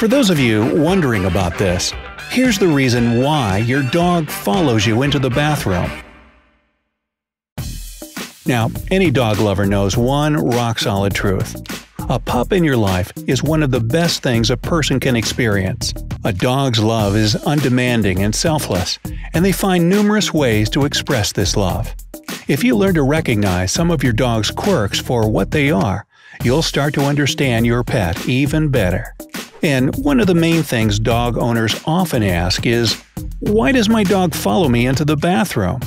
For those of you wondering about this, here's the reason why your dog follows you into the bathroom. Now, any dog lover knows one rock-solid truth. A pup in your life is one of the best things a person can experience. A dog's love is undemanding and selfless, and they find numerous ways to express this love. If you learn to recognize some of your dog's quirks for what they are, you'll start to understand your pet even better. And one of the main things dog owners often ask is, why does my dog follow me into the bathroom?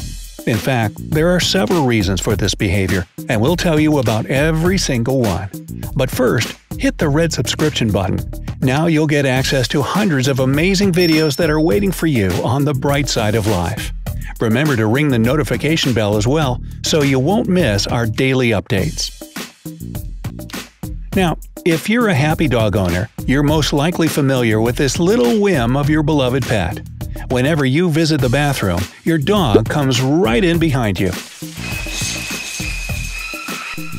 In fact, there are several reasons for this behavior, and we'll tell you about every single one. But first, hit the red subscription button. Now you'll get access to hundreds of amazing videos that are waiting for you on the bright side of life. Remember to ring the notification bell as well, so you won't miss our daily updates. Now, if you're a happy dog owner, you're most likely familiar with this little whim of your beloved pet. Whenever you visit the bathroom, your dog comes right in behind you.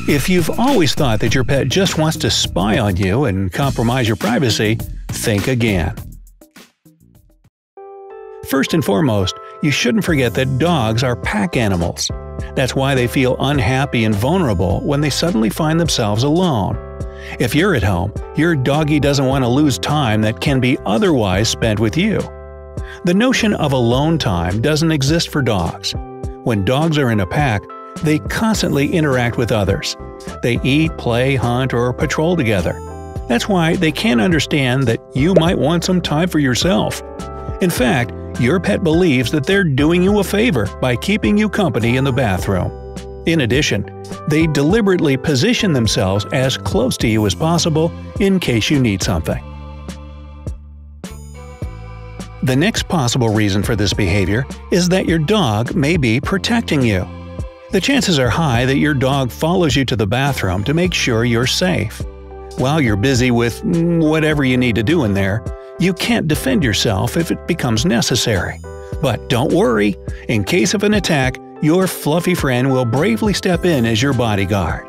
If you've always thought that your pet just wants to spy on you and compromise your privacy, think again. First and foremost, you shouldn't forget that dogs are pack animals. That's why they feel unhappy and vulnerable when they suddenly find themselves alone. If you're at home, your doggy doesn't want to lose time that can be otherwise spent with you. The notion of alone time doesn't exist for dogs. When dogs are in a pack, they constantly interact with others. They eat, play, hunt, or patrol together. That's why they can't understand that you might want some time for yourself. In fact, your pet believes that they're doing you a favor by keeping you company in the bathroom. In addition, they deliberately position themselves as close to you as possible in case you need something. The next possible reason for this behavior is that your dog may be protecting you. The chances are high that your dog follows you to the bathroom to make sure you're safe. While you're busy with whatever you need to do in there, you can't defend yourself if it becomes necessary. But don't worry, in case of an attack, your fluffy friend will bravely step in as your bodyguard.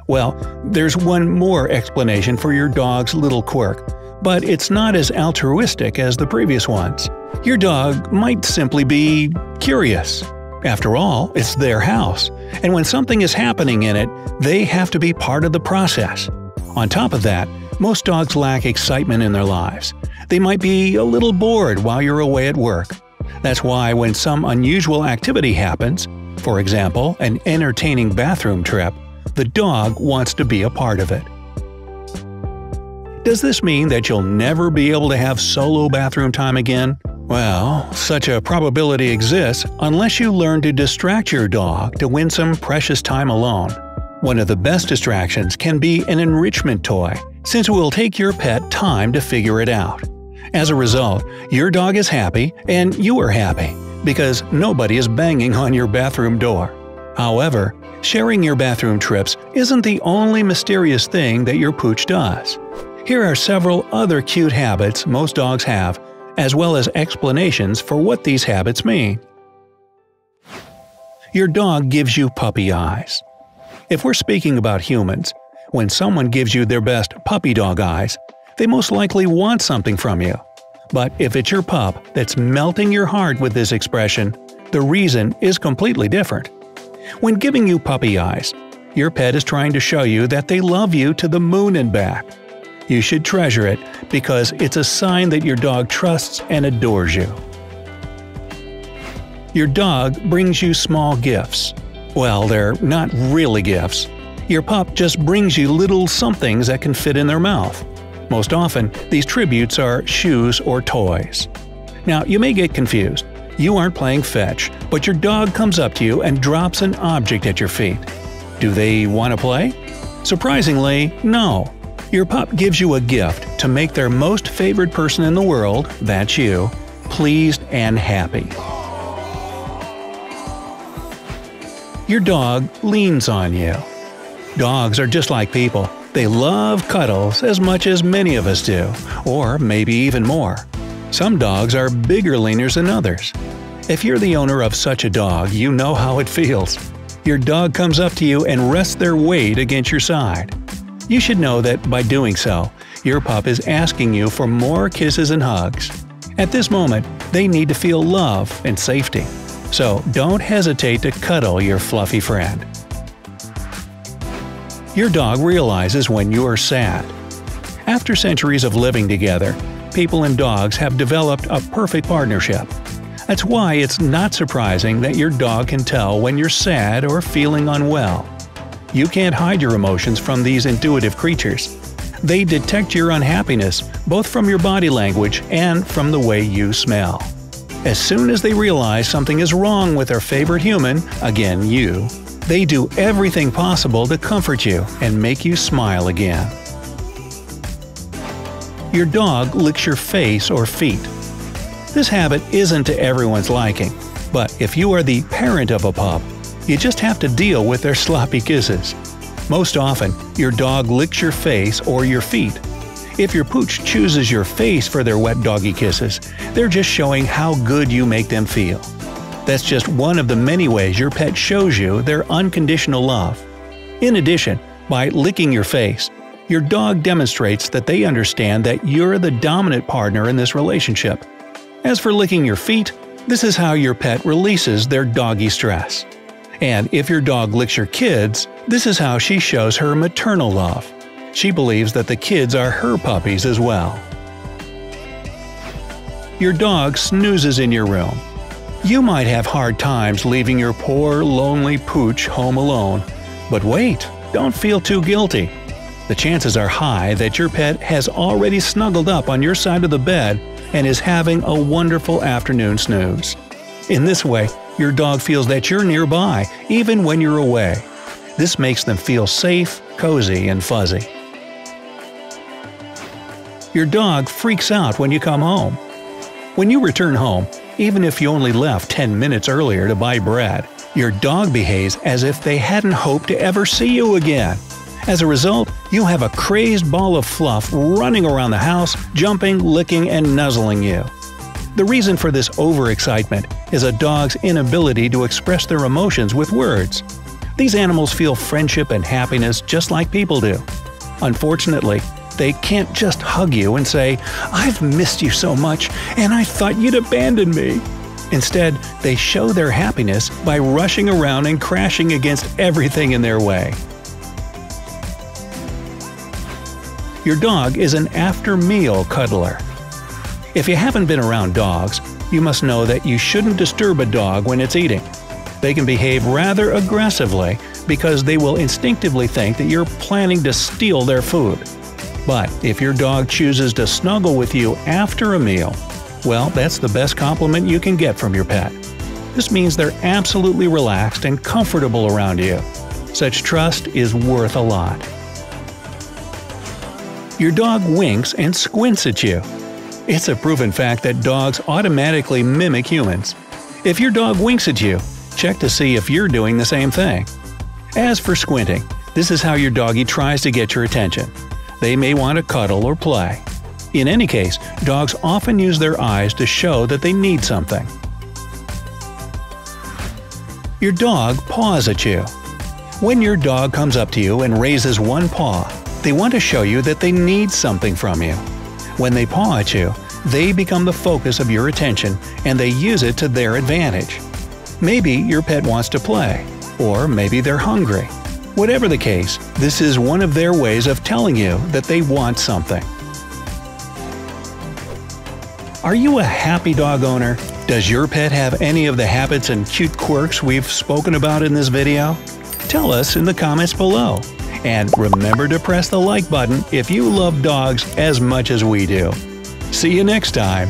Well, there's one more explanation for your dog's little quirk, but it's not as altruistic as the previous ones. Your dog might simply be curious. After all, it's their house, and when something is happening in it, they have to be part of the process. On top of that, most dogs lack excitement in their lives. They might be a little bored while you're away at work. That's why when some unusual activity happens, for example, an entertaining bathroom trip, the dog wants to be a part of it. Does this mean that you'll never be able to have solo bathroom time again? Well, such a probability exists unless you learn to distract your dog to win some precious time alone. One of the best distractions can be an enrichment toy, since it will take your pet time to figure it out. As a result, your dog is happy and you are happy, because nobody is banging on your bathroom door. However, sharing your bathroom trips isn't the only mysterious thing that your pooch does. Here are several other cute habits most dogs have, as well as explanations for what these habits mean. Your dog gives you puppy eyes. If we're speaking about humans, when someone gives you their best puppy dog eyes, they most likely want something from you. But if it's your pup that's melting your heart with this expression, the reason is completely different. When giving you puppy eyes, your pet is trying to show you that they love you to the moon and back. You should treasure it because it's a sign that your dog trusts and adores you. Your dog brings you small gifts. Well, they're not really gifts. Your pup just brings you little somethings that can fit in their mouth. Most often, these tributes are shoes or toys. Now, you may get confused. You aren't playing fetch, but your dog comes up to you and drops an object at your feet. Do they want to play? Surprisingly, no. Your pup gives you a gift to make their most favored person in the world, that's you, pleased and happy. Your dog leans on you. Dogs are just like people. They love cuddles as much as many of us do, or maybe even more. Some dogs are bigger leaners than others. If you're the owner of such a dog, you know how it feels. Your dog comes up to you and rests their weight against your side. You should know that by doing so, Your pup is asking you for more kisses and hugs. At this moment, they need to feel love and safety. So don't hesitate to cuddle your fluffy friend. Your dog realizes when you are sad. After centuries of living together, people and dogs have developed a perfect partnership. That's why it's not surprising that your dog can tell when you're sad or feeling unwell. You can't hide your emotions from these intuitive creatures. They detect your unhappiness both from your body language and from the way you smell. As soon as they realize something is wrong with their favorite human, again you, they do everything possible to comfort you and make you smile again. Your dog licks your face or feet. This habit isn't to everyone's liking, but if you are the parent of a pup, you just have to deal with their sloppy kisses. Most often, your dog licks your face or your feet. If your pooch chooses your face for their wet doggy kisses, they're just showing how good you make them feel. That's just one of the many ways your pet shows you their unconditional love. In addition, by licking your face, your dog demonstrates that they understand that you're the dominant partner in this relationship. As for licking your feet, this is how your pet releases their doggy stress. And if your dog licks your kids, this is how she shows her maternal love. She believes that the kids are her puppies as well. Your dog snoozes in your room. You might have hard times leaving your poor, lonely pooch home alone. But wait, don't feel too guilty. The chances are high that your pet has already snuggled up on your side of the bed and is having a wonderful afternoon snooze. In this way, your dog feels that you're nearby, even when you're away. This makes them feel safe, cozy, and fuzzy. Your dog freaks out when you come home. When you return home, even if you only left 10 minutes earlier to buy bread, your dog behaves as if they hadn't hoped to ever see you again. As a result, you have a crazed ball of fluff running around the house, jumping, licking, and nuzzling you. The reason for this overexcitement is a dog's inability to express their emotions with words. These animals feel friendship and happiness just like people do. Unfortunately, they can't just hug you and say, "I've missed you so much, and I thought you'd abandon me." Instead, they show their happiness by rushing around and crashing against everything in their way. Your dog is an after-meal cuddler. If you haven't been around dogs, you must know that you shouldn't disturb a dog when it's eating. They can behave rather aggressively because they will instinctively think that you're planning to steal their food. But if your dog chooses to snuggle with you after a meal, well, that's the best compliment you can get from your pet. This means they're absolutely relaxed and comfortable around you. Such trust is worth a lot. Your dog winks and squints at you. It's a proven fact that dogs automatically mimic humans. If your dog winks at you, check to see if you're doing the same thing. As for squinting, this is how your doggy tries to get your attention. They may want to cuddle or play. In any case, dogs often use their eyes to show that they need something. Your dog paws at you. When your dog comes up to you and raises one paw, they want to show you that they need something from you. When they paw at you, they become the focus of your attention and they use it to their advantage. Maybe your pet wants to play, or maybe they're hungry. Whatever the case, this is one of their ways of telling you that they want something. Are you a happy dog owner? Does your pet have any of the habits and cute quirks we've spoken about in this video? Tell us in the comments below. And remember to press the like button if you love dogs as much as we do. See you next time!